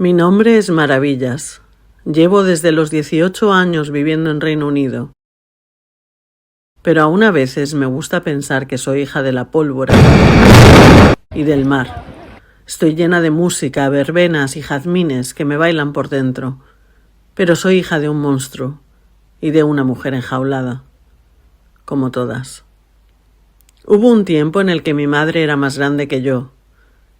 Mi nombre es Maravillas. Llevo desde los 18 años viviendo en Reino Unido. Pero aún a veces me gusta pensar que soy hija de la pólvora y del mar. Estoy llena de música, verbenas y jazmines que me bailan por dentro. Pero soy hija de un monstruo y de una mujer enjaulada, como todas. Hubo un tiempo en el que mi madre era más grande que yo.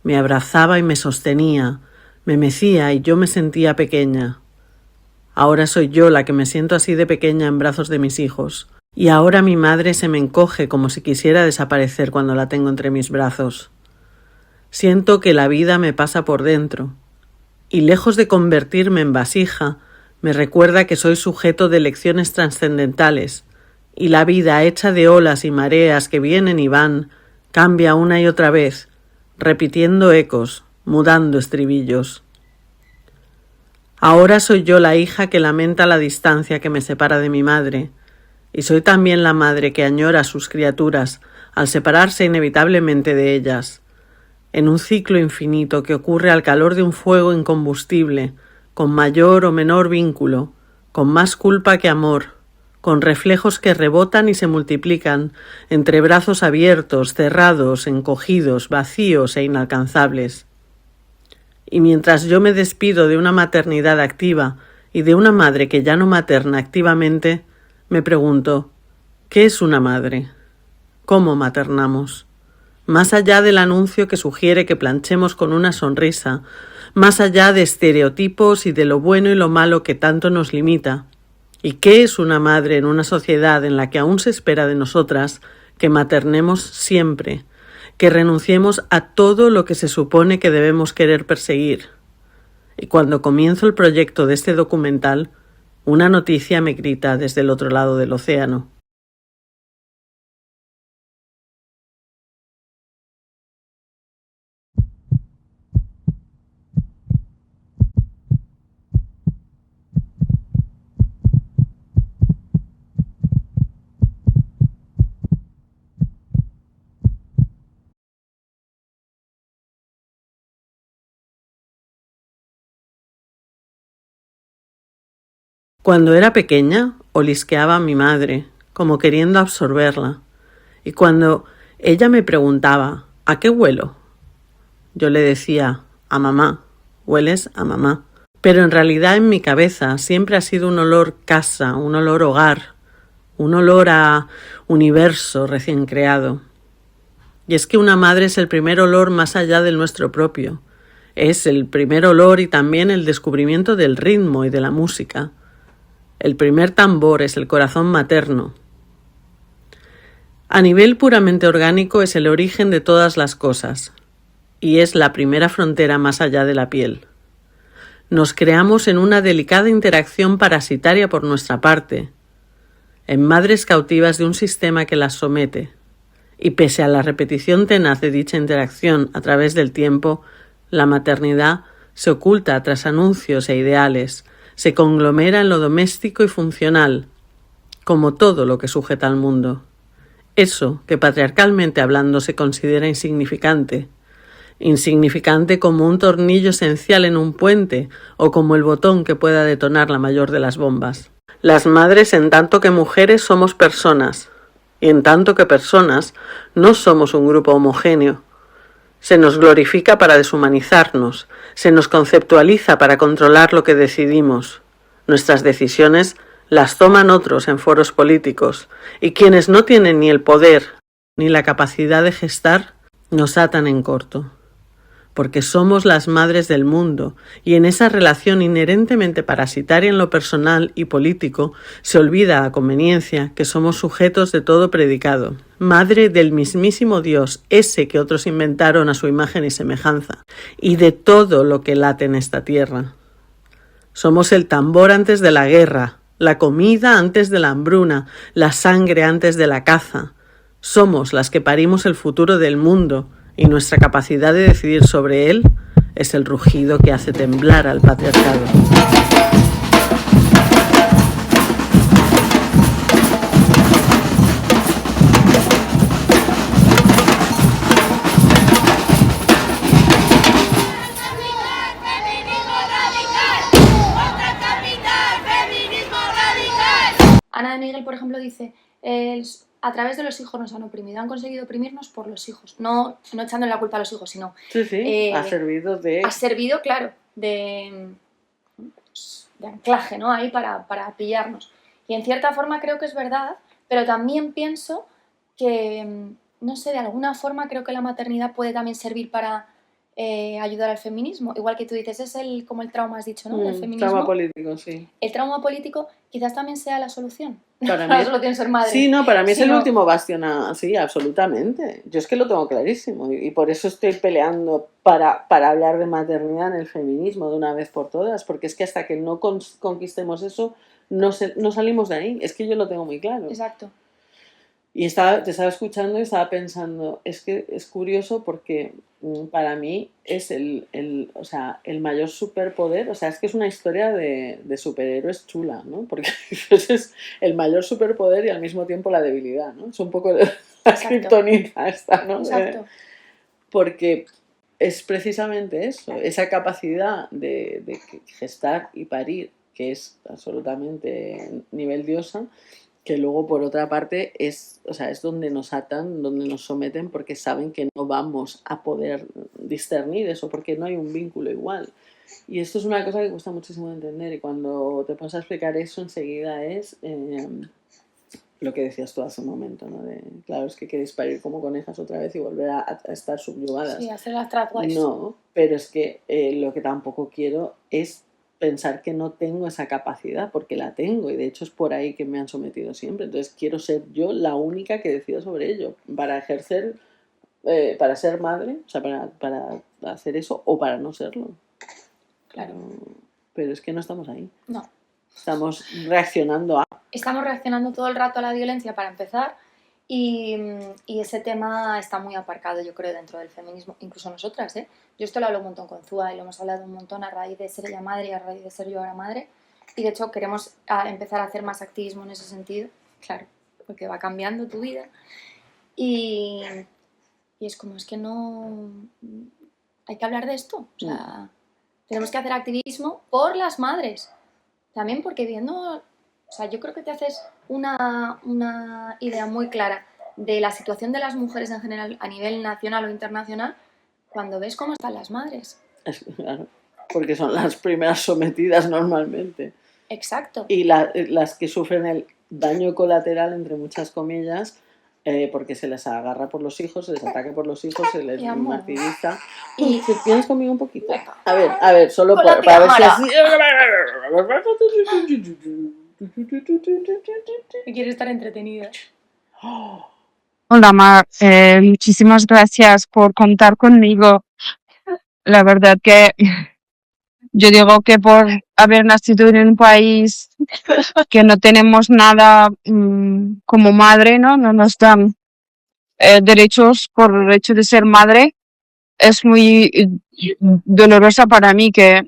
Me abrazaba y me sostenía, me mecía y yo me sentía pequeña. Ahora soy yo la que me siento así de pequeña en brazos de mis hijos. Y ahora mi madre se me encoge como si quisiera desaparecer cuando la tengo entre mis brazos. Siento que la vida me pasa por dentro. Y lejos de convertirme en vasija, me recuerda que soy sujeto de lecciones trascendentales. Y la vida hecha de olas y mareas que vienen y van, cambia una y otra vez, repitiendo ecos, mudando estribillos. Ahora soy yo la hija que lamenta la distancia que me separa de mi madre, y soy también la madre que añora a sus criaturas al separarse inevitablemente de ellas, en un ciclo infinito que ocurre al calor de un fuego incombustible, con mayor o menor vínculo, con más culpa que amor, con reflejos que rebotan y se multiplican entre brazos abiertos, cerrados, encogidos, vacíos e inalcanzables. Y mientras yo me despido de una maternidad activa y de una madre que ya no materna activamente, me pregunto, ¿qué es una madre? ¿Cómo maternamos? Más allá del anuncio que sugiere que planchemos con una sonrisa, más allá de estereotipos y de lo bueno y lo malo que tanto nos limita. ¿Y qué es una madre en una sociedad en la que aún se espera de nosotras que maternemos siempre, que renunciemos a todo lo que se supone que debemos querer perseguir? Y cuando comienzo el proyecto de este documental, una noticia me grita desde el otro lado del océano. Cuando era pequeña, olisqueaba a mi madre, como queriendo absorberla. Y cuando ella me preguntaba, ¿a qué huelo?, yo le decía, a mamá, hueles a mamá. Pero en realidad en mi cabeza siempre ha sido un olor casa, un olor hogar, un olor a universo recién creado. Y es que una madre es el primer olor más allá del nuestro propio. Es el primer olor y también el descubrimiento del ritmo y de la música. El primer tambor es el corazón materno. A nivel puramente orgánico es el origen de todas las cosas y es la primera frontera más allá de la piel. Nos creamos en una delicada interacción parasitaria por nuestra parte, en madres cautivas de un sistema que las somete, y pese a la repetición tenaz de dicha interacción a través del tiempo, la maternidad se oculta tras anuncios e ideales, se conglomera en lo doméstico y funcional, como todo lo que sujeta al mundo. Eso que patriarcalmente hablando se considera insignificante como un tornillo esencial en un puente o como el botón que pueda detonar la mayor de las bombas. Las madres, en tanto que mujeres, somos personas, y en tanto que personas no somos un grupo homogéneo. Se nos glorifica para deshumanizarnos, se nos conceptualiza para controlar lo que decidimos. Nuestras decisiones las toman otros en foros políticos, y quienes no tienen ni el poder ni la capacidad de gestar, nos atan en corto. Porque somos las madres del mundo, y en esa relación inherentemente parasitaria en lo personal y político, se olvida a conveniencia que somos sujetos de todo predicado. Madre del mismísimo Dios, ese que otros inventaron a su imagen y semejanza, y de todo lo que late en esta tierra. Somos el tambor antes de la guerra, la comida antes de la hambruna, la sangre antes de la caza. Somos las que parimos el futuro del mundo, y nuestra capacidad de decidir sobre él es el rugido que hace temblar al patriarcado. ¡Feminismo! a través de los hijos nos han oprimido, han conseguido oprimirnos por los hijos, no echándole la culpa a los hijos, sino... Sí, ha servido, claro, de anclaje, ¿no? Ahí para pillarnos. Y en cierta forma creo que es verdad, pero también pienso que, no sé, de alguna forma creo que la maternidad puede también servir para ayudar al feminismo. Igual que tú dices, es como el trauma, has dicho, ¿no? Del feminismo. Trauma político, sí. El trauma político quizás también sea la solución. Para la solución ser madre. Sí, no, para mí es el último bastión, sí, absolutamente. Yo es que lo tengo clarísimo y por eso estoy peleando para hablar de maternidad en el feminismo de una vez por todas, porque es que hasta que no conquistemos eso, no salimos de ahí. Es que yo lo tengo muy claro. Exacto. Y te estaba escuchando y estaba pensando, es que es curioso porque para mí es el mayor superpoder, o sea, es que es una historia de superhéroes chula, ¿no? Porque es el mayor superpoder y al mismo tiempo la debilidad, ¿no? Es un poco la kriptonita esta, ¿no? Exacto. Porque es precisamente eso, esa capacidad de gestar y parir, que es absolutamente nivel diosa, que luego por otra parte es donde nos atan, donde nos someten, porque saben que no vamos a poder discernir eso, porque no hay un vínculo igual. Y esto es una cosa que cuesta muchísimo de entender, y cuando te pones a explicar eso enseguida es lo que decías tú hace un momento, ¿no? Claro, es que queréis parir como conejas otra vez y volver a estar subyugadas. Sí, hacer las tradwives. No, pero es que lo que tampoco quiero es pensar que no tengo esa capacidad, porque la tengo y de hecho es por ahí que me han sometido siempre. Entonces quiero ser yo la única que decida sobre ello, para ejercer, para ser madre, o sea, para hacer eso o para no serlo. Claro. Pero es que no estamos ahí. No. Estamos reaccionando todo el rato a la violencia para empezar y ese tema está muy aparcado, yo creo, dentro del feminismo, incluso nosotras, ¿eh? Yo esto lo hablo un montón con Zua y lo hemos hablado un montón a raíz de ser ella madre y a raíz de ser yo ahora madre, y de hecho queremos empezar a hacer más activismo en ese sentido, claro, porque va cambiando tu vida y es como, es que no... hay que hablar de esto, o sea, tenemos que hacer activismo por las madres, también porque viendo... O sea, yo creo que te haces una idea muy clara de la situación de las mujeres en general a nivel nacional o internacional cuando ves cómo están las madres. Claro, porque son las primeras sometidas normalmente. Exacto. Y las que sufren el daño colateral, entre muchas comillas, porque se les agarra por los hijos, se les ataca por los hijos, se les martiriza. ¿Y tienes conmigo un poquito? A ver, solo para ver si así... Quiero estar entretenida. Hola Mar, muchísimas gracias por contar conmigo. La verdad que yo digo que por haber nacido en un país que no tenemos nada como madre, ¿no? No nos dan derechos por el hecho de ser madre. Es muy dolorosa para mí que,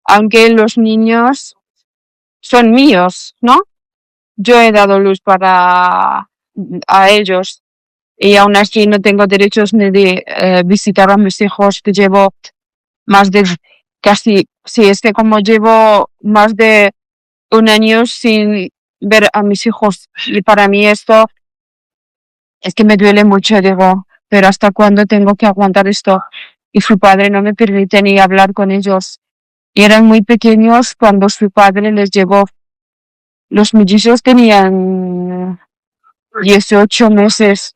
aunque los niños son míos, ¿no? Yo he dado luz a ellos y aún así no tengo derechos ni de visitar a mis hijos, que llevo más de es que como llevo más de un año sin ver a mis hijos, y para mí esto es que me duele mucho, digo, pero ¿hasta cuándo tengo que aguantar esto? Y su padre no me permite ni hablar con ellos. Y eran muy pequeños cuando su padre les llevó. Los mellizos tenían 18 meses.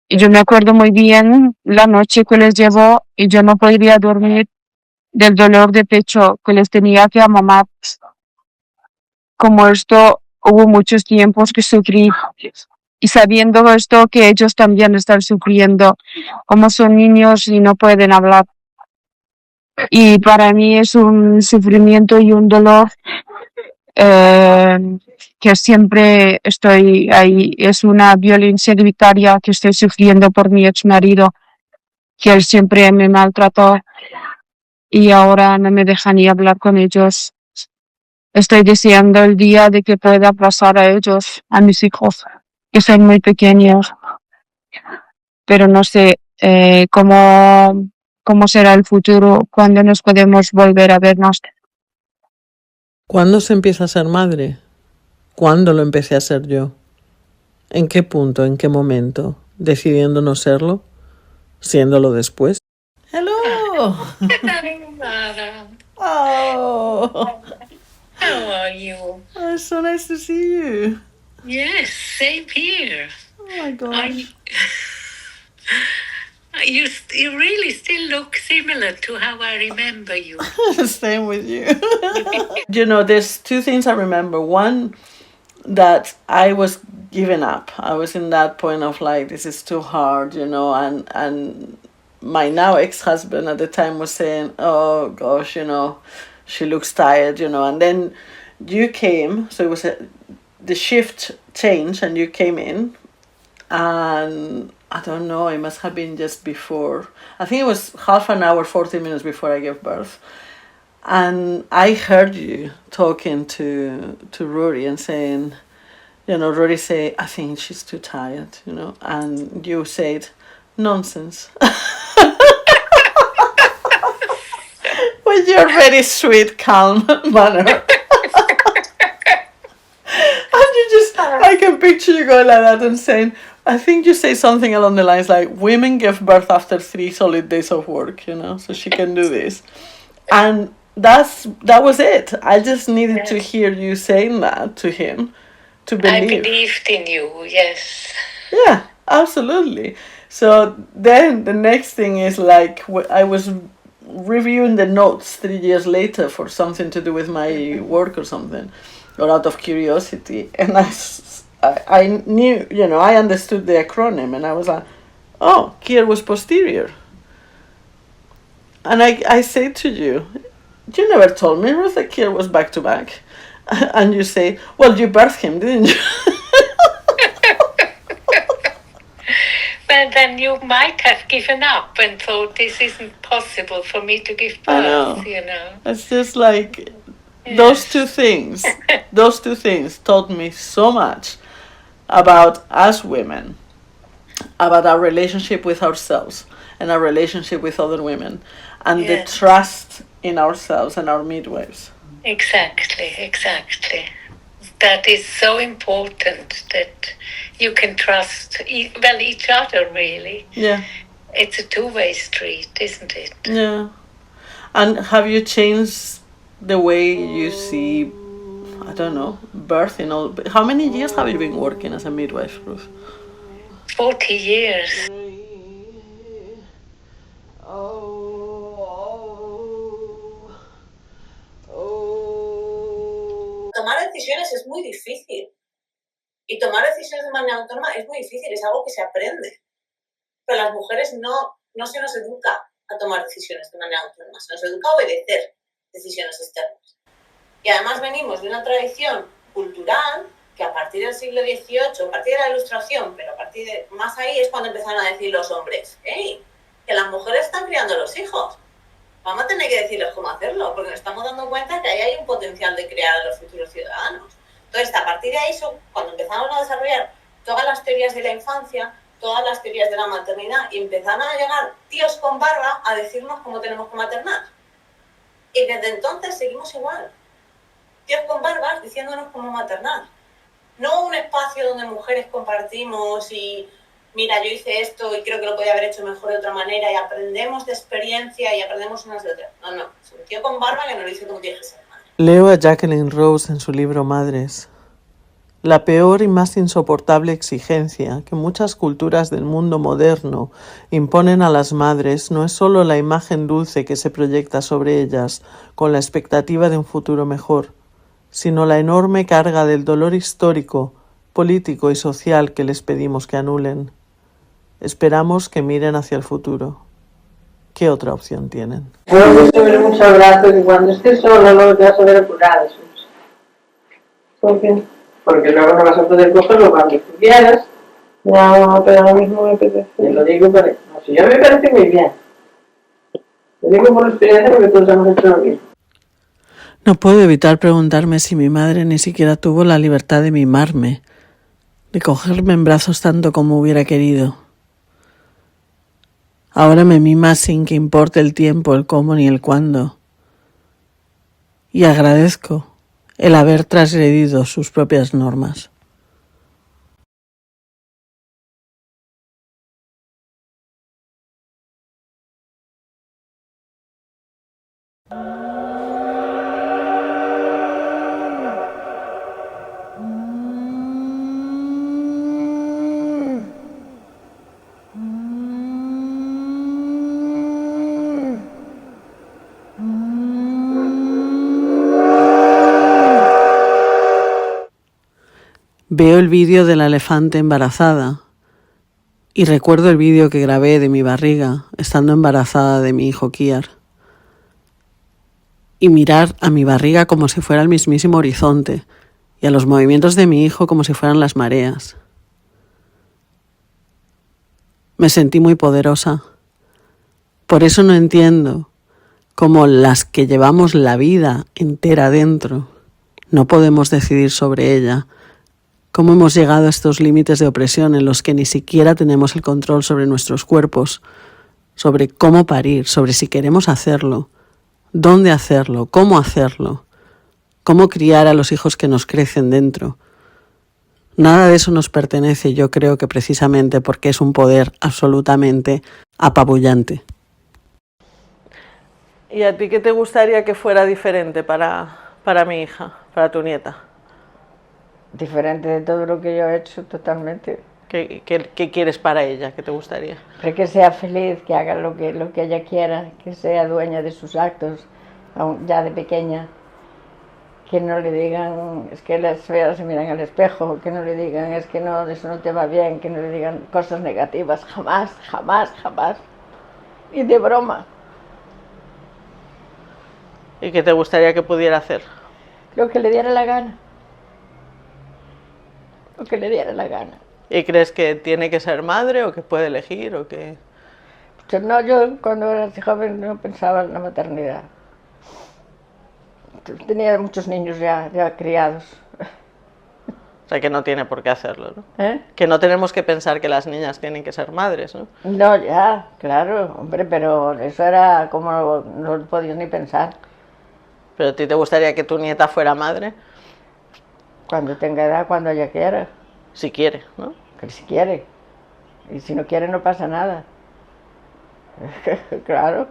Y yo me acuerdo muy bien la noche que les llevó y yo no podía dormir del dolor de pecho que les tenía que amamar. Como esto, hubo muchos tiempos que sufrí. Y sabiendo esto, que ellos también están sufriendo, como son niños y no pueden hablar. Y para mí es un sufrimiento y un dolor que siempre estoy ahí. Es una violencia vicaria que estoy sufriendo por mi ex marido, que él siempre me maltrató y ahora no me deja ni hablar con ellos. Estoy deseando el día de que pueda pasar a ellos, a mis hijos, que son muy pequeños, pero no sé cómo será el futuro, cuándo nos podemos volver a vernos. ¿Cuándo se empieza a ser madre? ¿Cuándo lo empecé a ser yo? ¿En qué punto, en qué momento? ¿Decidiendo no serlo? ¿Siéndolo después? Hello! Hello, Mara. Oh, How are you? it's so nice to see you. Yes, same here. Oh my Are gosh. you really still look similar to how I remember you. Same with you. There's two things I remember. One, that I was giving up. I was in that point of like, this is too hard, and my now ex-husband at the time was saying, oh gosh, she looks tired, and then you came, so it was the shift changed and you came in, and I don't know, it must have been just before, I think it was half an hour, 40 minutes before I gave birth. And I heard you talking to Rory and saying, Rory say, I think she's too tired, and you said, nonsense. With your very sweet, calm manner. And you just, I can picture you going like that and saying, I think you say something along the lines like, women give birth after 3 solid days of work, so she can do this. And that was it. I just needed to hear you saying that to him, to I believe. believed in you, yes. Yeah, absolutely. So then the next thing is like, I was reviewing the notes 3 years later for something to do with my work or something, or out of curiosity, and I knew, I understood the acronym, and I was like, oh, Kier was posterior. And I say to you, you never told me Ruth that Kier was back to back. And you say, well, you birthed him, didn't you? Well, then you might have given up and thought this isn't possible for me to give I birth, know. It's just like, those two things taught me so much about us women, about our relationship with ourselves and our relationship with other women, and the trust in ourselves and our midwives. Exactly. That is so important, that you can trust, each other, really. Yeah. It's a two-way street, isn't it? Yeah. And have you changed the way you see, I don't know, birth in all... How many years have you been working as a midwife, Ruth? 40 years. Tomar decisiones es muy difícil. Y tomar decisiones de manera autónoma es muy difícil, es algo que se aprende. Pero a las mujeres no se nos educa a tomar decisiones de manera autónoma, se nos educa a obedecer decisiones externas. Y además venimos de una tradición cultural que a partir del siglo XVIII, a partir de la Ilustración, pero a partir de más ahí es cuando empezaron a decir los hombres, ¡hey! Que las mujeres están criando a los hijos. Vamos a tener que decirles cómo hacerlo, porque nos estamos dando cuenta que ahí hay un potencial de crear a los futuros ciudadanos. Entonces, a partir de ahí, cuando empezamos a desarrollar todas las teorías de la infancia, todas las teorías de la maternidad, y empezaron a llegar tíos con barba a decirnos cómo tenemos que maternar. Y desde entonces seguimos igual. Tíos con barbas diciéndonos cómo maternar. No un espacio donde mujeres compartimos y... Mira, yo hice esto y creo que lo podía haber hecho mejor de otra manera y aprendemos de experiencia y aprendemos unas de otras. No, es un tío con barba que nos dice cómo tiene que ser madre. Leo a Jacqueline Rose en su libro Madres. La peor y más insoportable exigencia que muchas culturas del mundo moderno imponen a las madres no es solo la imagen dulce que se proyecta sobre ellas con la expectativa de un futuro mejor, sino la enorme carga del dolor histórico, político y social que les pedimos que anulen. Esperamos que miren hacia el futuro. ¿Qué otra opción tienen? Bueno, yo tengo muchos abrazos y cuando estés sola no te vas a ver apurada. ¿Por qué? Porque luego no vas a poder cogerlo cuando tú quieras. No, pero ahora mismo me apetece. Te lo digo, pero si yo me parece muy bien. Lo digo por experiencia porque todos hemos hecho lo mismo. No puedo evitar preguntarme si mi madre ni siquiera tuvo la libertad de mimarme, de cogerme en brazos tanto como hubiera querido. Ahora me mima sin que importe el tiempo, el cómo ni el cuándo. Y agradezco el haber transgredido sus propias normas. Veo el vídeo de la elefante embarazada y recuerdo el vídeo que grabé de mi barriga estando embarazada de mi hijo Kiar. Y mirar a mi barriga como si fuera el mismísimo horizonte y a los movimientos de mi hijo como si fueran las mareas. Me sentí muy poderosa. Por eso no entiendo cómo las que llevamos la vida entera dentro no podemos decidir sobre ella. Cómo hemos llegado a estos límites de opresión en los que ni siquiera tenemos el control sobre nuestros cuerpos, sobre cómo parir, sobre si queremos hacerlo, dónde hacerlo, cómo criar a los hijos que nos crecen dentro. Nada de eso nos pertenece, yo creo que precisamente porque es un poder absolutamente apabullante. ¿Y a ti qué te gustaría que fuera diferente para mi hija, para tu nieta? Diferente de todo lo que yo he hecho, totalmente. ¿Qué quieres para ella? ¿Qué te gustaría? Pero que sea feliz, que haga lo que ella quiera, que sea dueña de sus actos, ya de pequeña. Que no le digan, es que las feas se miran al espejo, que no le digan, es que no, eso no te va bien, que no le digan cosas negativas, jamás, jamás, jamás. Ni de broma. ¿Y qué te gustaría que pudiera hacer? Lo que le diera la gana. Lo que le diera la gana. ¿Y crees que tiene que ser madre o que puede elegir o que...? Pues no, yo cuando era así joven no pensaba en la maternidad. Tenía muchos niños ya criados. O sea, que no tiene por qué hacerlo, ¿no? ¿Eh? Que no tenemos que pensar que las niñas tienen que ser madres, ¿no? No, ya, claro, hombre, pero eso era como no lo podías ni pensar. ¿Pero a ti te gustaría que tu nieta fuera madre? Cuando tenga edad, cuando ella quiera. Si quiere, ¿no? Que si quiere. Y si no quiere, no pasa nada. Claro.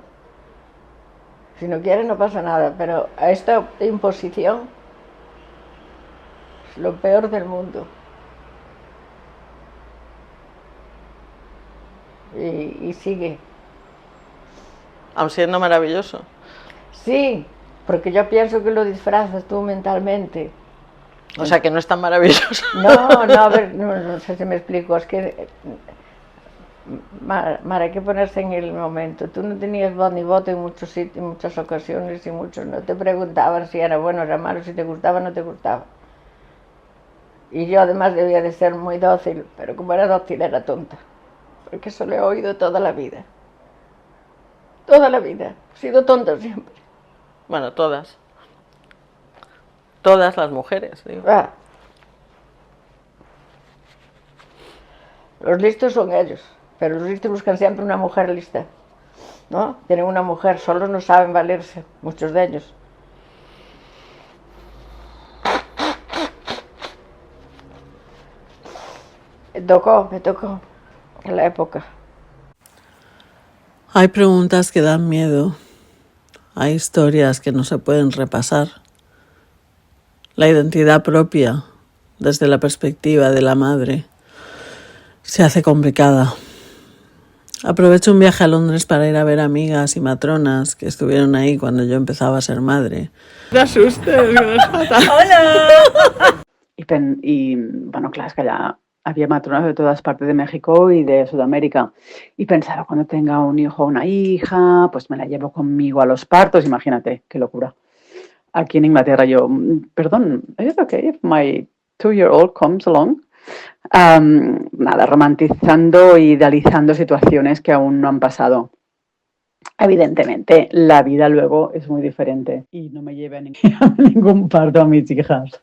Si no quiere, no pasa nada. Pero a esta imposición es lo peor del mundo. Y sigue. Aun siendo maravilloso. Sí, porque yo pienso que lo disfrazas tú mentalmente. O sea, que no es tan maravilloso. No, a ver, no sé si me explico, es que Mara, hay que ponerse en el momento. Tú no tenías voz ni voto en muchos sitios, en muchas ocasiones y muchos no te preguntaban si era bueno o era malo, si te gustaba o no te gustaba. Y yo además debía de ser muy dócil, pero como era dócil era tonta, porque eso lo he oído toda la vida. Toda la vida, he sido tonta siempre. Bueno, todas. Todas las mujeres, digo. Ah. Los listos son ellos, pero los listos buscan siempre una mujer lista, ¿no? Tienen una mujer, solo no saben valerse, muchos de ellos. Me tocó en la época. Hay preguntas que dan miedo. Hay historias que no se pueden repasar. La identidad propia, desde la perspectiva de la madre, se hace complicada. Aprovecho un viaje a Londres para ir a ver amigas y matronas que estuvieron ahí cuando yo empezaba a ser madre. ¡Te asustes! ¡Hola! Y bueno, claro, es que allá había matronas de todas partes de México y de Sudamérica. Y pensaba, cuando tenga un hijo o una hija, pues me la llevo conmigo a los partos. Imagínate, qué locura. Aquí en Inglaterra yo, perdón, ¿es okay if my 2-year-old comes along? Nada, romantizando e idealizando situaciones que aún no han pasado. Evidentemente, la vida luego es muy diferente y no me lleve a ningún parto a mis hijas.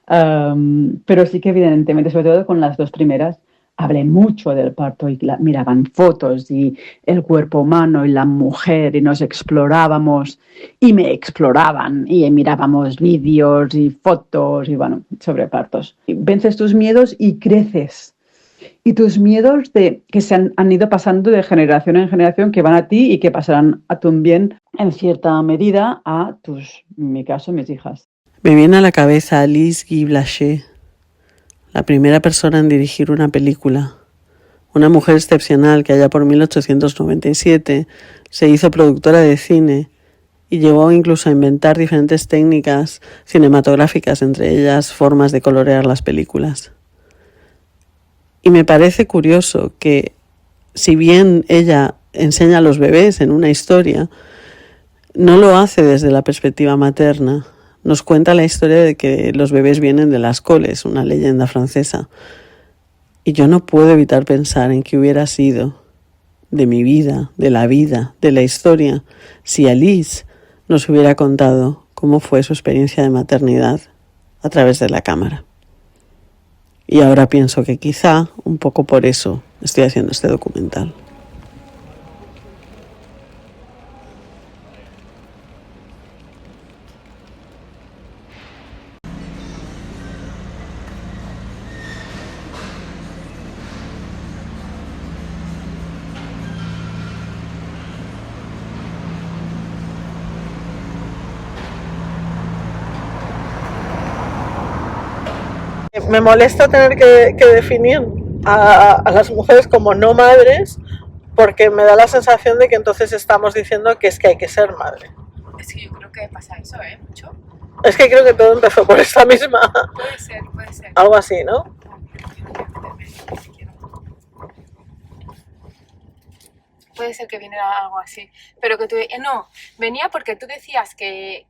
Pero sí que evidentemente, sobre todo con las dos primeras, hablé mucho del parto y miraban fotos y el cuerpo humano y la mujer y nos explorábamos y me exploraban y mirábamos vídeos y fotos y bueno, sobre partos. Vences tus miedos y creces. Y tus miedos que se han ido pasando de generación en generación, que van a ti y que pasarán a también, en cierta medida, a en mi caso, mis hijas. Me viene a la cabeza Alice Guy Blaché, la primera persona en dirigir una película. Una mujer excepcional que allá por 1897 se hizo productora de cine y llegó incluso a inventar diferentes técnicas cinematográficas, entre ellas formas de colorear las películas. Y me parece curioso que, si bien ella enseña a los bebés en una historia, no lo hace desde la perspectiva materna. Nos cuenta la historia de que los bebés vienen de las coles, una leyenda francesa. Y yo no puedo evitar pensar en qué hubiera sido de mi vida, de la historia, si Alice nos hubiera contado cómo fue su experiencia de maternidad a través de la cámara. Y ahora pienso que quizá un poco por eso estoy haciendo este documental. Me molesta tener que definir a las mujeres como no madres, porque me da la sensación de que entonces estamos diciendo que es que hay que ser madre. Es que yo creo que pasa eso, mucho. Es que creo que todo empezó por esta misma... Puede ser. Algo así, ¿no? Puede ser que viniera algo así, pero que tú... no, venía porque tú decías que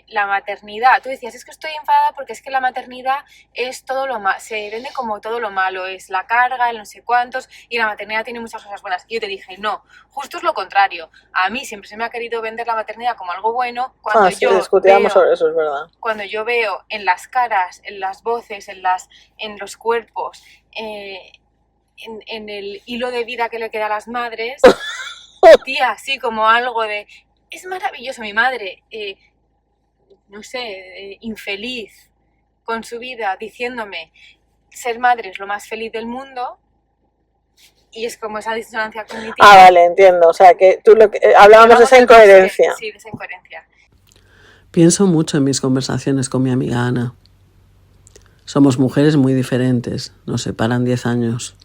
la maternidad, tú decías, es que estoy enfadada porque es que la maternidad es todo lo malo, se vende como todo lo malo, es la carga, el no sé cuántos, y la maternidad tiene muchas cosas buenas. Y yo te dije, no, justo es lo contrario. A mí siempre se me ha querido vender la maternidad como algo bueno. Cuando sí, discutíamos sobre eso, es verdad. Cuando yo veo en las caras, en las voces, en los cuerpos... En el hilo de vida que le queda a las madres, tía, así como algo de... Es maravilloso, mi madre, no sé, infeliz con su vida, diciéndome ser madre es lo más feliz del mundo, y es como esa disonancia cognitiva. Ah, vale, entiendo, o sea, que tú hablábamos de esa incoherencia. Sí, de esa incoherencia. Pienso mucho en mis conversaciones con mi amiga Ana. Somos mujeres muy diferentes, nos separan 10 años.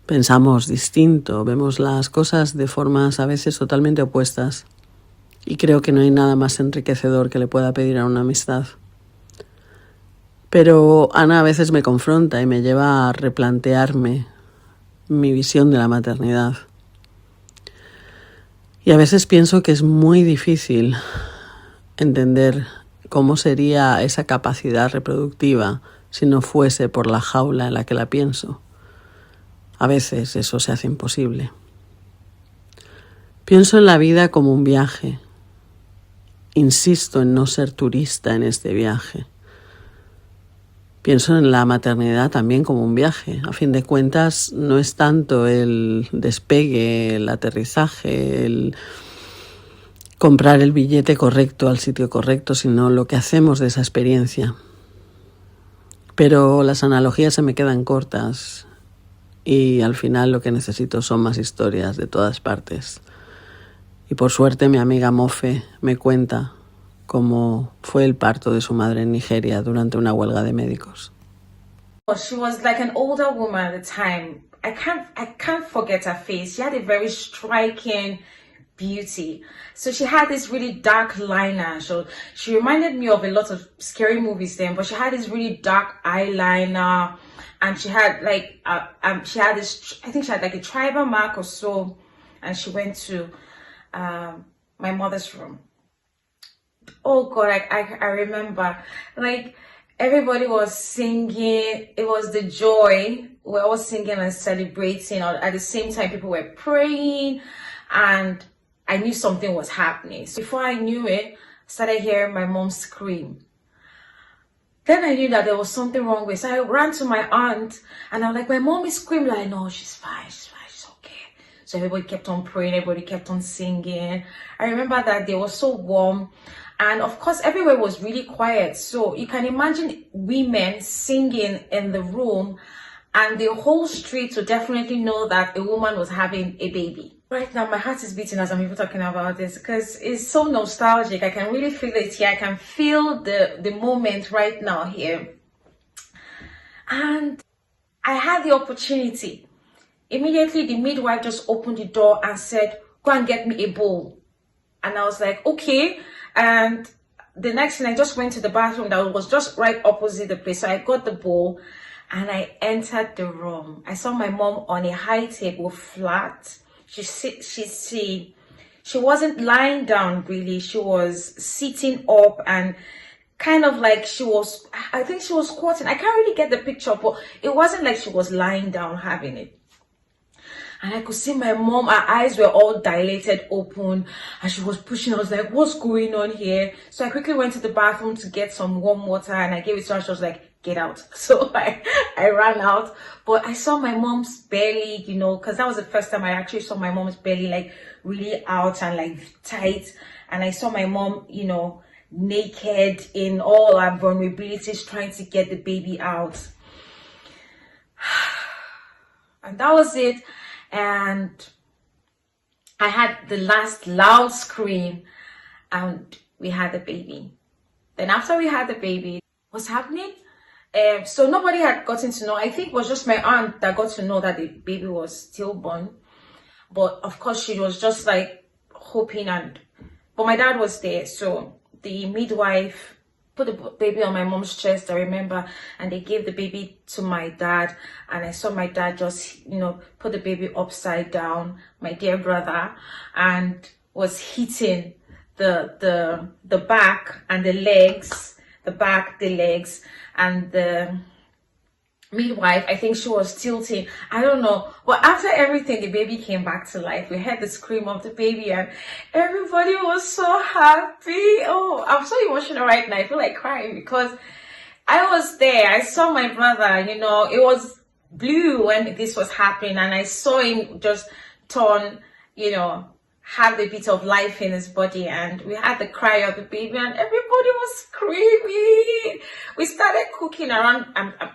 Pensamos distinto, vemos las cosas de formas a veces totalmente opuestas. Y creo que no hay nada más enriquecedor que le pueda pedir a una amistad. Pero Ana a veces me confronta y me lleva a replantearme mi visión de la maternidad. Y a veces pienso que es muy difícil entender cómo sería esa capacidad reproductiva si no fuese por la jaula en la que la pienso. A veces eso se hace imposible. Pienso en la vida como un viaje. Insisto en no ser turista en este viaje. Pienso en la maternidad también como un viaje. A fin de cuentas, no es tanto el despegue, el aterrizaje, el comprar el billete correcto al sitio correcto, sino lo que hacemos de esa experiencia. Pero las analogías se me quedan cortas. Y al final lo que necesito son más historias de todas partes. Y por suerte mi amiga Mofe me cuenta cómo fue el parto de su madre en Nigeria durante una huelga de médicos. She was like an older woman at the time. I can't forget her face. She had a very striking beauty. So she had this really dark liner. So she reminded me of a lot of scary movies then, but she had this really dark eyeliner. And she had like, she had this, I think she had like a tribal mark or so. And she went to my mother's room. Oh God, I remember, like everybody was singing. It was the joy. We're all singing and celebrating. At the same time, people were praying, and I knew something was happening. So before I knew it, I started hearing my mom scream. Then I knew that there was something wrong with her. So I ran to my aunt and I'm like, my mom is screaming. Like, no, she's fine, she's okay. So everybody kept on praying, everybody kept on singing. I remember that day was so warm. And of course, everywhere was really quiet. So you can imagine women singing in the room and the whole street would definitely know that a woman was having a baby. Right now, my heart is beating as I'm even talking about this because it's so nostalgic. I can really feel it here. I can feel the moment right now here. And I had the opportunity. Immediately, the midwife just opened the door and said, "Go and get me a bowl." And I was like, okay. And the next thing, I just went to the bathroom that was just right opposite the place. So I got the bowl and I entered the room. I saw my mom on a high table, flat. She wasn't lying down really. She was sitting up and kind of like I think she was squatting. I can't really get the picture, but it wasn't like she was lying down having it. And I could see my mom, her eyes were all dilated open and she was pushing. I was like, what's going on here? So I quickly went to the bathroom to get some warm water and I gave it to her. She was like, get out. So I ran out, but I saw my mom's belly, you know, because that was the first time I actually saw my mom's belly like really out and like tight. And I saw my mom, you know, naked in all her vulnerabilities trying to get the baby out. And that was it. And I had the last loud scream and we had the baby. Then after we had the baby, what's happening? So nobody had gotten to know. I think it was just my aunt that got to know that the baby was stillborn. But of course she was just like hoping but my dad was there. So the midwife put the baby on my mom's chest, I remember, and they gave the baby to my dad. And I saw my dad just, you know, put the baby upside down, my dear brother, and was hitting the back and the legs, the back, the legs, and the midwife, I think she was tilting. I don't know. But after everything, the baby came back to life. We heard the scream of the baby and everybody was so happy. Oh, I'm so emotional right now. I feel like crying because I was there. I saw my brother, you know, it was blue when this was happening and I saw him just turn, you know, have a bit of life in his body, and we had the cry of the baby and everybody was screaming. We started cooking around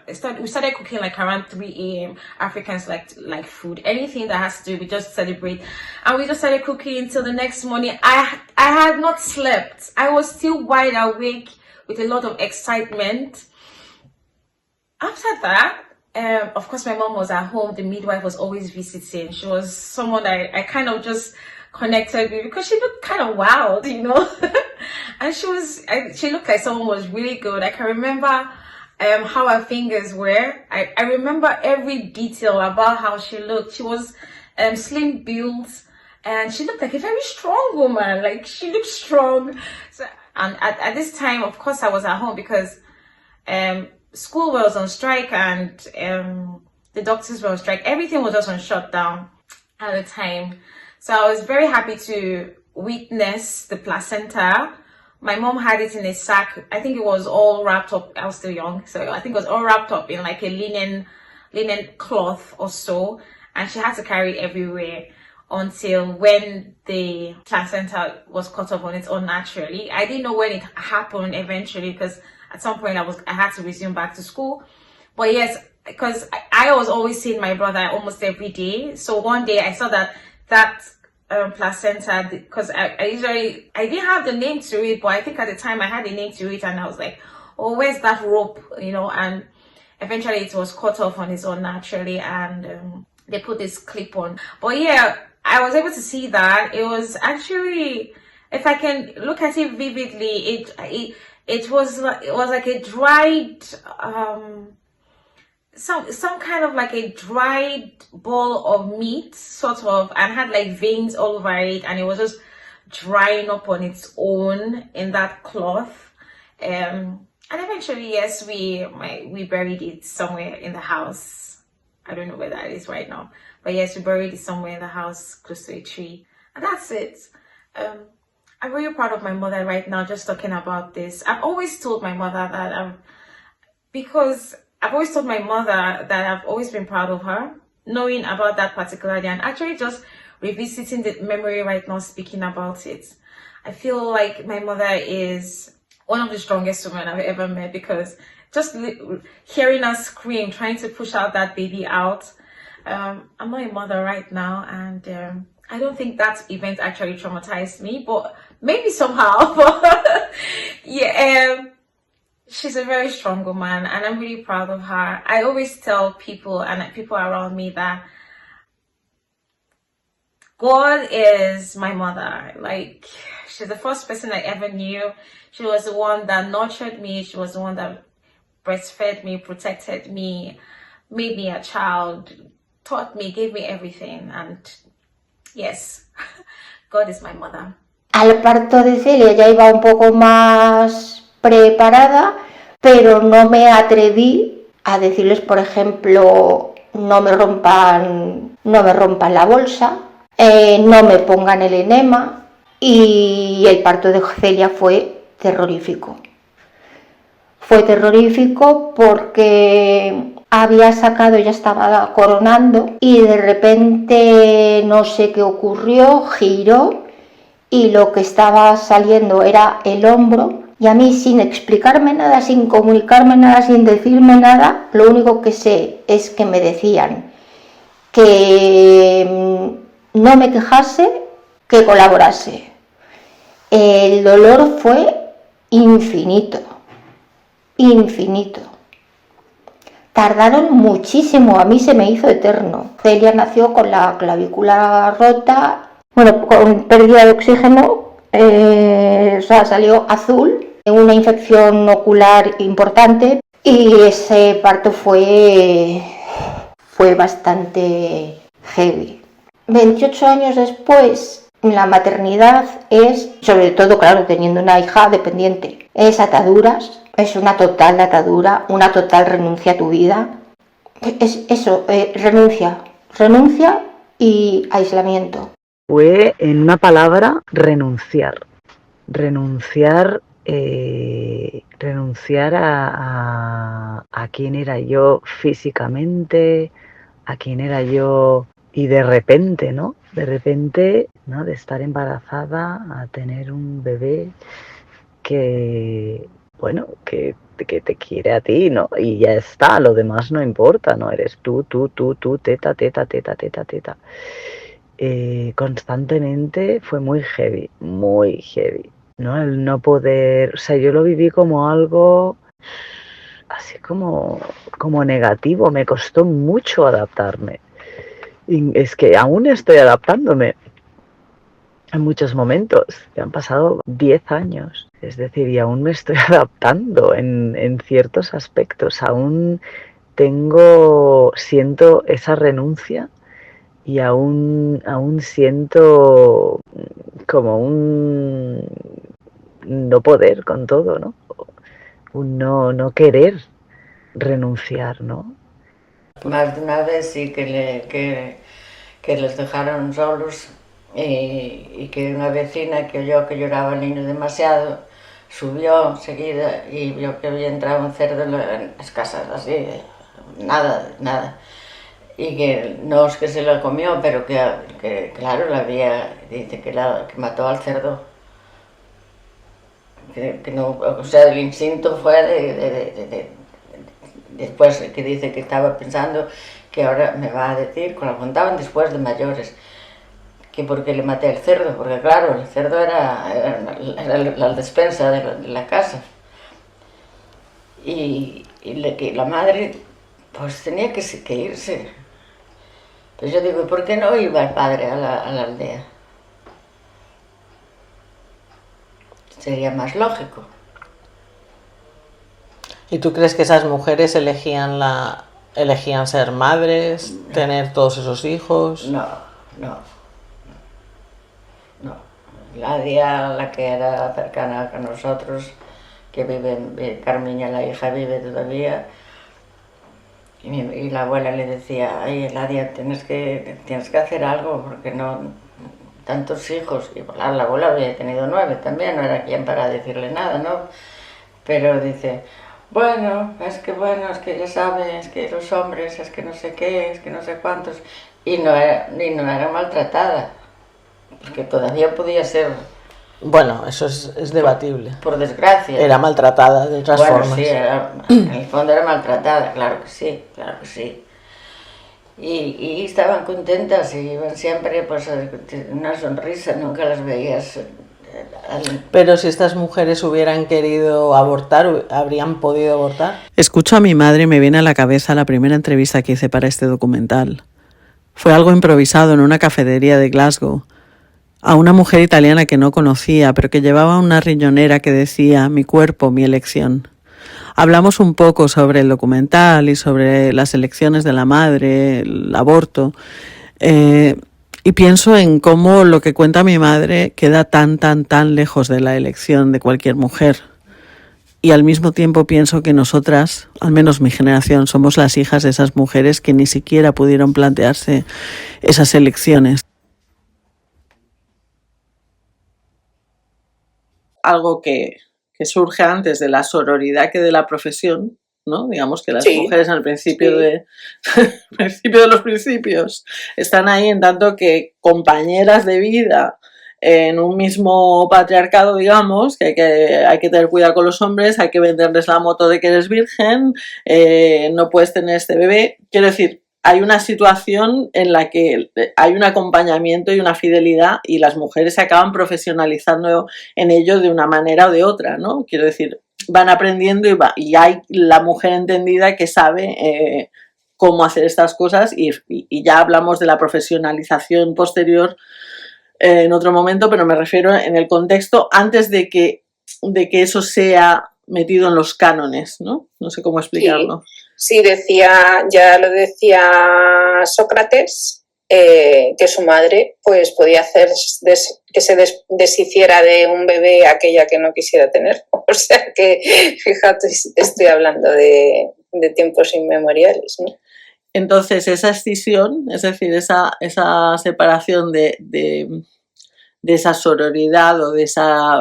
we started cooking like around 3 a.m. Africans like food, anything that has to do, we just celebrate. And we just started cooking till the next morning. I had not slept. I was still wide awake with a lot of excitement. After that, of course my mom was at home. The midwife was always visiting. She was someone that I kind of just connected with because she looked kind of wild, you know. And she looked like someone was really good. I can remember how her fingers were. I remember every detail about how she looked. She was slim built and she looked like a very strong woman. Like she looked strong. So, and at this time, of course, I was at home because school was on strike and the doctors were on strike. Everything was just on shutdown at the time. So I was very happy to witness the placenta. My mom had it in a sack. I think it was all wrapped up. I was still young, so I think it was all wrapped up in like a linen cloth or so. And she had to carry it everywhere until when the placenta was cut off on its own naturally. I didn't know when it happened eventually because at some point I had to resume back to school. But yes, because I was always seeing my brother almost every day. So one day I saw that placenta, because I didn't have the name to it, but I think at the time I had a name to it and I was like, oh, where's that rope, you know? And eventually it was cut off on its own naturally and they put this clip on. But yeah, I was able to see that. It was actually, if I can look at it vividly, it was like a dried some kind of like a dried ball of meat sort of, and had like veins all over it, and it was just drying up on its own in that cloth. And eventually, yes, we buried it somewhere in the house. I don't know where that is right now, but yes, we buried it somewhere in the house close to a tree, and that's it. I'm really proud of my mother right now, just talking about this. I've always told my mother that I've always told my mother that I've always been proud of her, knowing about that particular day and actually just revisiting the memory right now, speaking about it. I feel like my mother is one of the strongest women I've ever met because just hearing her scream, trying to push out that baby out. I'm not a mother right now, and I don't think that event actually traumatized me, but maybe somehow. Yeah, she's a very strong woman, and I'm really proud of her. I always tell people and people around me that God is my mother. Like, she's the first person I ever knew. She was the one that nurtured me. She was the one that breastfed me, protected me, made me a child, taught me, gave me everything. And yes, God is my mother. Al parto de Celia ya iba un poco más preparada, pero no me atreví a decirles, por ejemplo, no me rompan la bolsa, no me pongan el enema, y el parto de Celia fue terrorífico. Fue terrorífico porque había sacado, ya estaba coronando, y de repente no sé qué ocurrió, giró y lo que estaba saliendo era el hombro, y a mí, sin explicarme nada, sin comunicarme nada, sin decirme nada, lo único que sé es que me decían que no me quejase, que colaborase. El dolor fue infinito. Tardaron muchísimo, a mí se me hizo eterno. Celia nació con la clavícula rota, bueno, con pérdida de oxígeno, o sea, salió azul, una infección ocular importante, y ese parto fue bastante heavy. 28 años después, la maternidad es, sobre todo, claro, teniendo una hija dependiente, es ataduras. Es una total atadura, una total renuncia a tu vida. Es eso, renuncia y aislamiento. Fue, en una palabra, renunciar. Renunciar a quién era yo físicamente, a quién era yo, y de repente, ¿no? De estar embarazada a tener un bebé que te quiere a ti, ¿no? Y ya está, lo demás no importa, ¿no? Eres tú, teta. Constantemente fue muy heavy, ¿no? El no poder, o sea, yo lo viví como algo así como negativo, me costó mucho adaptarme. Y es que aún estoy adaptándome en muchos momentos, ya han pasado 10 años, es decir, y aún me estoy adaptando en ciertos aspectos, aún siento esa renuncia y aún siento como un no poder con todo, ¿no? Un no querer renunciar, ¿no? Más de una vez sí que les dejaron solos. Y que una vecina que oyó que lloraba el niño demasiado subió enseguida y vio que había entrado un cerdo en las casas, así, nada, y que no es que se lo comió, pero que claro, dice que mató al cerdo, que no, o sea, el instinto fue después, que dice que estaba pensando que ahora me va a decir, cuando lo contaban después de mayores, que porque le maté al cerdo, porque claro, el cerdo era la despensa de la casa. Y la madre pues tenía que irse. Pues yo digo, ¿por qué no iba el padre a la aldea? Sería más lógico. ¿Y tú crees que esas mujeres elegían ser madres, tener todos esos hijos? No. La que era cercana a nosotros, que vive, Carmiña, la hija, vive todavía, y la abuela le decía, ay, Eladia, tienes que hacer algo, porque no, tantos hijos, y la abuela había tenido 9 también, no era quien para decirle nada, ¿no? Pero dice, bueno, es que ya sabes, es que los hombres, es que no sé qué, es que no sé cuántos, y no era maltratada, porque todavía podía ser Bueno, eso es debatible. Por desgracia. Era maltratada de otras formas. Sí, en el fondo era maltratada, claro que sí, claro que sí. Y estaban contentas y iban siempre pues una sonrisa, nunca las veías. Pero si estas mujeres hubieran querido abortar, ¿habrían podido abortar? Escucho a mi madre y me viene a la cabeza la primera entrevista que hice para este documental. Fue algo improvisado en una cafetería de Glasgow, a una mujer italiana que no conocía, pero que llevaba una riñonera que decía «Mi cuerpo, mi elección». Hablamos un poco sobre el documental y sobre las elecciones de la madre, el aborto, y pienso en cómo lo que cuenta mi madre queda tan lejos de la elección de cualquier mujer. Y al mismo tiempo pienso que nosotras, al menos mi generación, somos las hijas de esas mujeres que ni siquiera pudieron plantearse esas elecciones. Algo que surge antes de la sororidad que de la profesión, ¿no? Digamos que las mujeres al principio de los principios están ahí en tanto que compañeras de vida en un mismo patriarcado, digamos, que hay que tener cuidado con los hombres, hay que venderles la moto de que eres virgen, no puedes tener este bebé. Quiero decir, hay una situación en la que hay un acompañamiento y una fidelidad y las mujeres se acaban profesionalizando en ello de una manera o de otra, ¿no? Quiero decir, van aprendiendo y hay la mujer entendida que sabe cómo hacer estas cosas y ya hablamos de la profesionalización posterior en otro momento, pero me refiero en el contexto antes de que eso sea metido en los cánones, ¿no? No sé cómo explicarlo. Sí, ya lo decía Sócrates, que su madre pues podía hacer que se deshiciera de un bebé aquella que no quisiera tener. O sea que, fíjate, estoy hablando de tiempos inmemoriales, ¿no? Entonces, esa escisión, es decir, esa separación de esa sororidad o de esa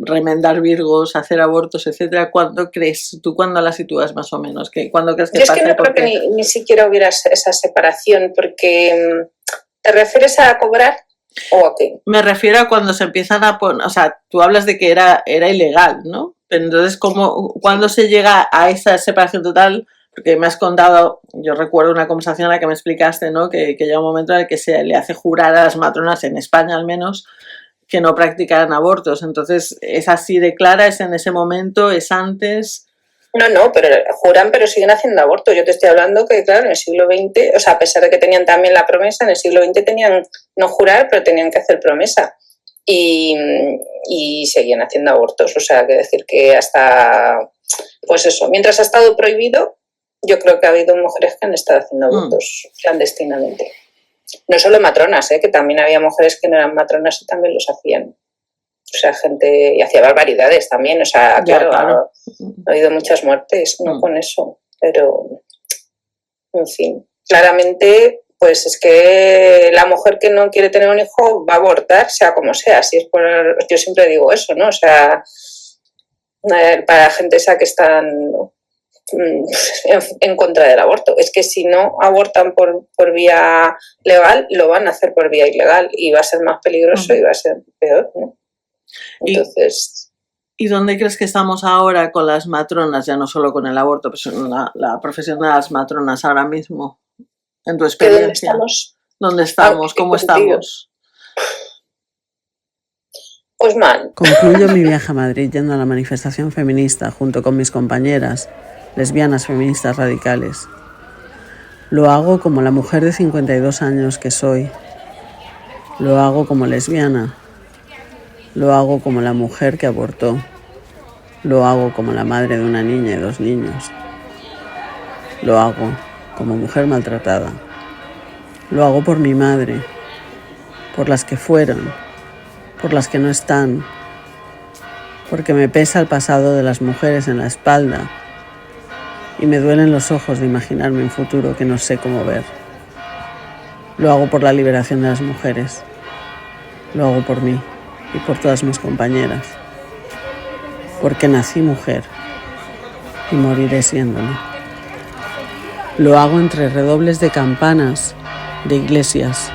remendar virgos, hacer abortos, etcétera, ¿cuándo crees? ¿Tú cuándo la sitúas más o menos? ¿Cuándo crees que pasa? Yo es que no creo que ni siquiera hubiera esa separación, porque ¿te refieres a cobrar o a qué? Me refiero a cuando se empiezan a poner, o sea, tú hablas de que era ilegal, ¿no? Pero entonces, ¿cuándo se llega a esa separación total? Porque me has contado, yo recuerdo una conversación en la que me explicaste, ¿no? Que llega un momento en el que se le hace jurar a las matronas, en España al menos, que no practicaran abortos. Entonces, ¿es así de clara? ¿Es en ese momento? ¿Es antes? No, pero juran, pero siguen haciendo abortos. Yo te estoy hablando que, claro, en el siglo XX, o sea, a pesar de que tenían también la promesa, en el siglo XX tenían, no jurar, pero tenían que hacer promesa. Y seguían haciendo abortos. O sea, que decir que hasta, pues eso, mientras ha estado prohibido, yo creo que ha habido mujeres que han estado haciendo abortos clandestinamente. No solo matronas, que también había mujeres que no eran matronas y también los hacían. O sea, gente... Y hacía barbaridades también. O sea, claro. Ha habido muchas muertes, ¿no? Con eso. Pero, en fin, claramente, pues es que la mujer que no quiere tener un hijo va a abortar, sea como sea. Si es por... Yo siempre digo eso, ¿no? O sea, para gente esa que están en contra del aborto. Es que si no abortan por vía legal, lo van a hacer por vía ilegal y va a ser más peligroso y va a ser peor, ¿no? Entonces... ¿Y dónde crees que estamos ahora con las matronas, ya no solo con el aborto, pero la profesión de las matronas ahora mismo? En tu experiencia. ¿Dónde estamos? ¿Cómo estamos? Pues mal. Concluyo mi viaje a Madrid yendo a la manifestación feminista junto con mis compañeras, lesbianas feministas radicales. Lo hago como la mujer de 52 años que soy. Lo hago como lesbiana. Lo hago como la mujer que abortó. Lo hago como la madre de una niña y 2 niños. Lo hago como mujer maltratada. Lo hago por mi madre, por las que fueron, por las que no están, porque me pesa el pasado de las mujeres en la espalda y me duelen los ojos de imaginarme un futuro que no sé cómo ver. Lo hago por la liberación de las mujeres. Lo hago por mí y por todas mis compañeras. Porque nací mujer y moriré siéndolo. Lo hago entre redobles de campanas de iglesias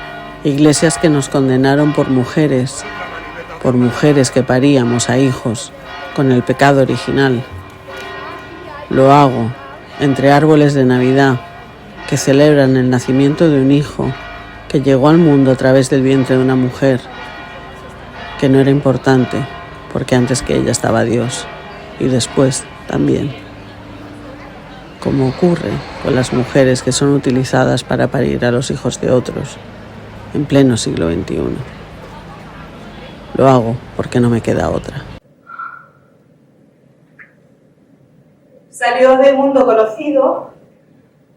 que nos condenaron por mujeres por mujeres que paríamos a hijos con el pecado original. Lo hago entre árboles de Navidad que celebran el nacimiento de un hijo que llegó al mundo a través del vientre de una mujer, que no era importante porque antes que ella estaba Dios y después también, como ocurre con las mujeres que son utilizadas para parir a los hijos de otros en pleno siglo XXI. Lo hago porque no me queda otra. Salió del mundo conocido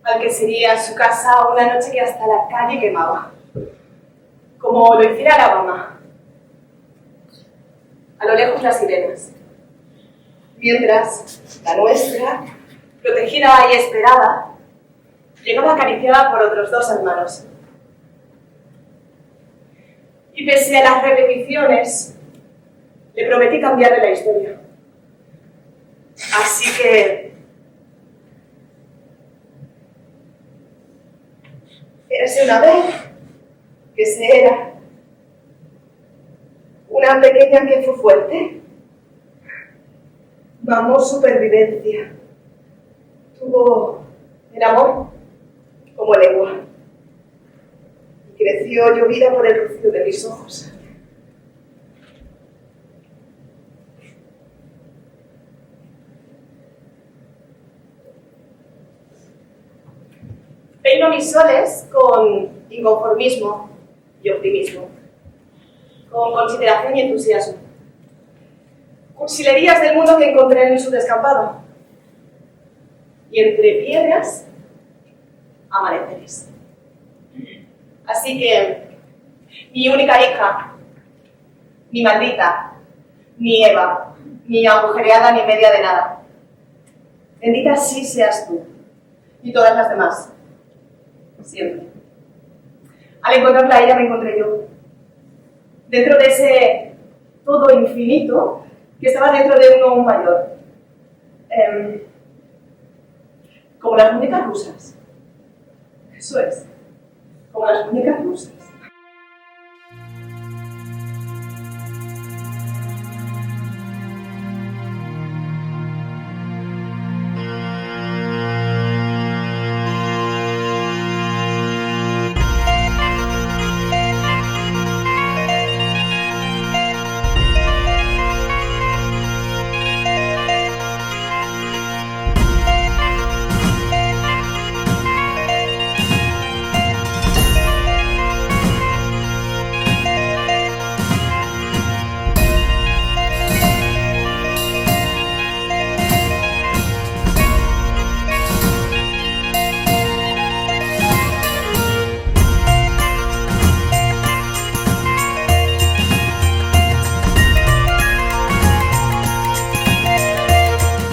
al que sería su casa una noche que hasta la calle quemaba, como lo hiciera la mamá. A lo lejos las sirenas, mientras la nuestra, protegida y esperada, llegaba acariciada por otros 2 hermanos. Y pese a las repeticiones, le prometí cambiarle la historia. Así que érase una vez que se era una pequeña que fue fuerte. Mamó supervivencia. Tuvo el amor como lengua. Y creció llovida por el rocío de mis ojos. Peino mis soles con inconformismo y optimismo, con consideración y entusiasmo. Cursilerías del mundo que encontré en su descampado. Y entre piedras, amaneceres. Así que, mi única hija, ni maldita, ni Eva, ni agujereada, ni media de nada. Bendita sí seas tú, y todas las demás. Siempre. Al encontrarla a ella me encontré yo. Dentro de ese todo infinito que estaba dentro de uno aún mayor. Como las muñecas rusas. Eso es. Como las muñecas rusas.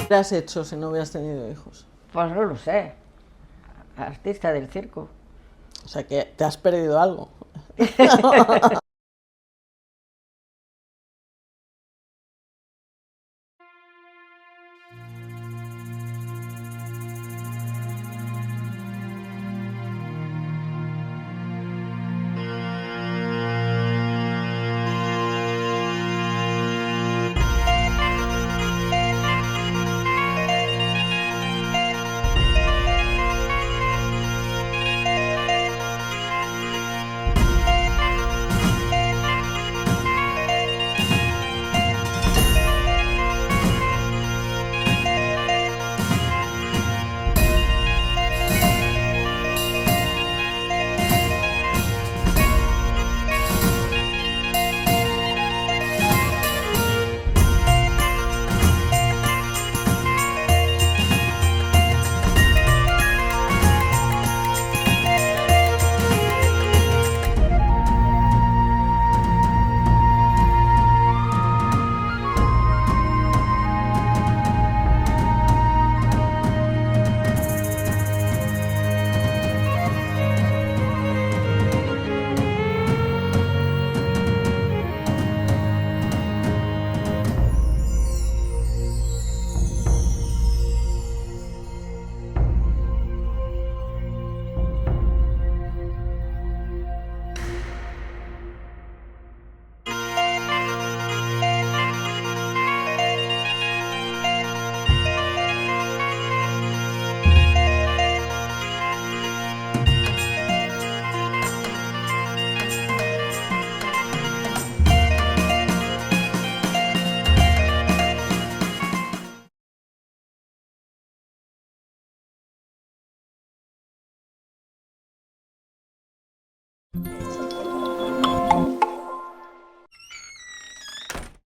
¿Qué has hecho si no hubieras tenido hijos? Pues no lo sé. Artista del circo. O sea que te has perdido algo.